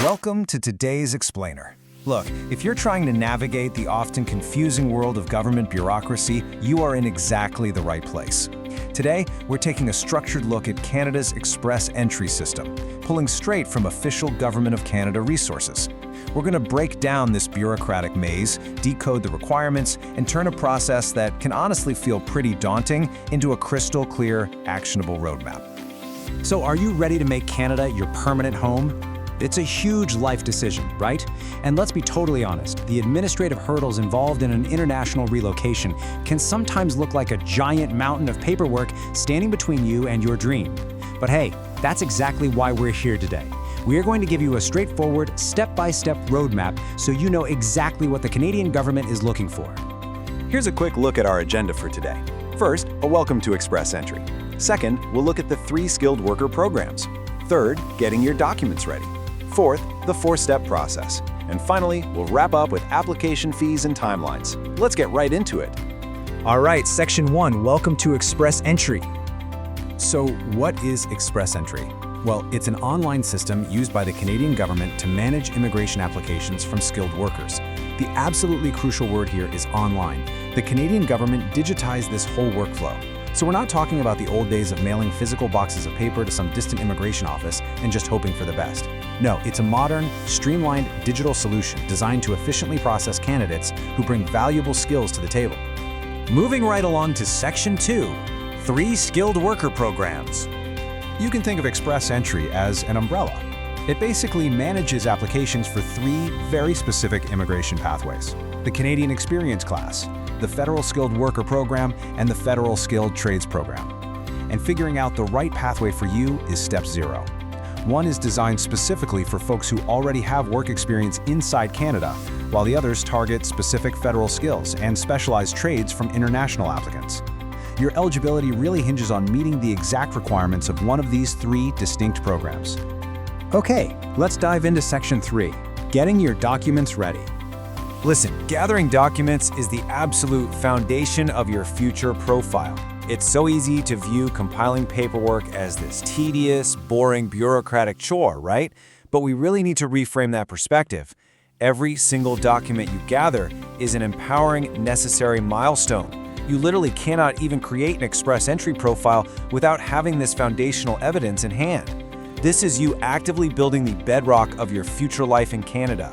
Welcome to today's Explainer. Look, if you're trying to navigate the often confusing world of government bureaucracy, you are in exactly the right place. Today, we're taking a structured look at Canada's express entry system, pulling straight from official Government of Canada resources. We're going to break down this bureaucratic maze, decode the requirements, and turn a process that can honestly feel pretty daunting into a crystal clear, actionable roadmap. So are you ready to make Canada your permanent home? It's a huge life decision, right? And let's be totally honest, the administrative hurdles involved in an international relocation can sometimes look like a giant mountain of paperwork standing between you and your dream. But hey, that's exactly why we're here today. We are going to give you a straightforward, step-by-step roadmap so you know exactly what the Canadian government is looking for. Here's a quick look at our agenda for today. First, a welcome to Express Entry. Second, we'll look at the 3 skilled worker programs. Third, getting your documents ready. Fourth, the 4-step process. And finally, we'll wrap up with application fees and timelines. Let's get right into it. All right, Section 1, Welcome to Express Entry. So what is Express Entry? Well, it's an online system used by the Canadian government to manage immigration applications from skilled workers. The absolutely crucial word here is online. The Canadian government digitized this whole workflow. So we're not talking about the old days of mailing physical boxes of paper to some distant immigration office and just hoping for the best. No, it's a modern, streamlined digital solution designed to efficiently process candidates who bring valuable skills to the table. Moving right along to Section 2, 3 skilled worker programs. You can think of Express Entry as an umbrella. It basically manages applications for 3 very specific immigration pathways: the Canadian Experience Class, the Federal Skilled Worker Program, and the Federal Skilled Trades Program. And figuring out the right pathway for you is step 0. One is designed specifically for folks who already have work experience inside Canada, while the others target specific federal skills and specialized trades from international applicants. Your eligibility really hinges on meeting the exact requirements of one of these 3 distinct programs. Okay, let's dive into Section 3, getting your documents ready. Listen, gathering documents is the absolute foundation of your future profile. It's so easy to view compiling paperwork as this tedious, boring, bureaucratic chore, right? But we really need to reframe that perspective. Every single document you gather is an empowering, necessary milestone. You literally cannot even create an Express Entry profile without having this foundational evidence in hand. This is you actively building the bedrock of your future life in Canada.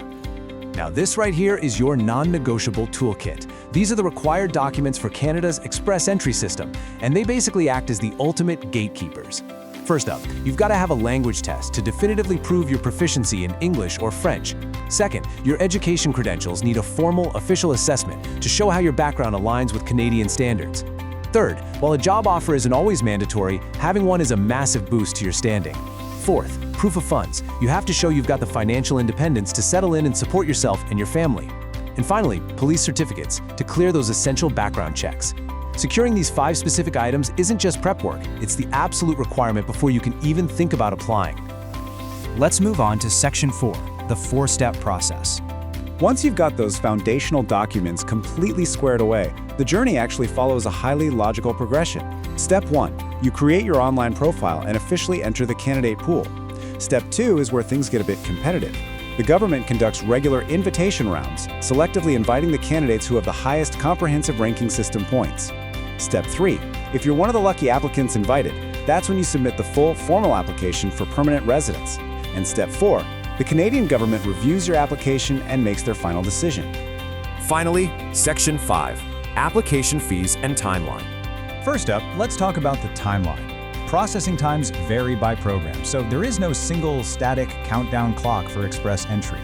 Now this right here is your non-negotiable toolkit. These are the required documents for Canada's Express Entry system, and they basically act as the ultimate gatekeepers. First up, you've got to have a language test to definitively prove your proficiency in English or French. Second, your education credentials need a formal official assessment to show how your background aligns with Canadian standards. Third, while a job offer isn't always mandatory, having one is a massive boost to your standing. Fourth, proof of funds. You have to show you've got the financial independence to settle in and support yourself and your family. And finally, police certificates to clear those essential background checks. Securing these 5 specific items isn't just prep work, it's the absolute requirement before you can even think about applying. Let's move on to Section 4, the 4-step process. Once you've got those foundational documents completely squared away, the journey actually follows a highly logical progression. Step 1, you create your online profile and officially enter the candidate pool. Step 2 is where things get a bit competitive. The government conducts regular invitation rounds, selectively inviting the candidates who have the highest comprehensive ranking system points. Step 3, if you're one of the lucky applicants invited, that's when you submit the full formal application for permanent residence. And Step 4, the Canadian government reviews your application and makes their final decision. Finally, Section 5, application fees and timeline. First up, let's talk about the timeline. Processing times vary by program, so there is no single static countdown clock for Express Entry.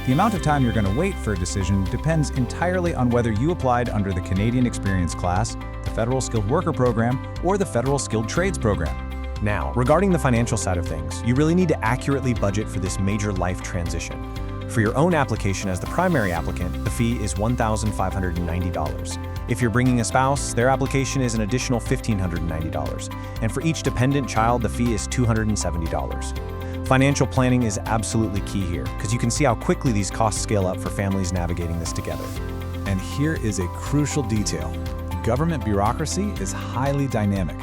The amount of time you're going to wait for a decision depends entirely on whether you applied under the Canadian Experience Class, the Federal Skilled Worker Program, or the Federal Skilled Trades Program. Now, regarding the financial side of things, you really need to accurately budget for this major life transition. For your own application as the primary applicant, the fee is $1,590. If you're bringing a spouse, their application is an additional $1,590. And for each dependent child, the fee is $270. Financial planning is absolutely key here, because you can see how quickly these costs scale up for families navigating this together. And here is a crucial detail. Government bureaucracy is highly dynamic.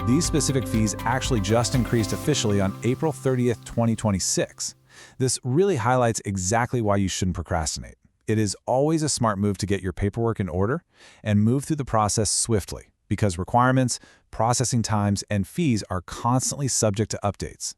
These specific fees actually just increased officially on April 30th, 2026. This really highlights exactly why you shouldn't procrastinate. It is always a smart move to get your paperwork in order and move through the process swiftly, because requirements, processing times, and fees are constantly subject to updates.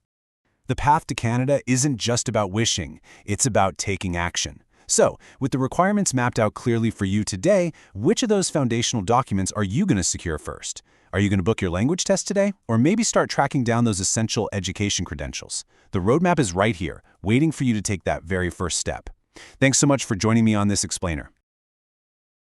The path to Canada isn't just about wishing, it's about taking action. So, with the requirements mapped out clearly for you today, which of those foundational documents are you going to secure first? Are you going to book your language test today? Or maybe start tracking down those essential education credentials? The roadmap is right here, waiting for you to take that very first step. Thanks so much for joining me on this explainer.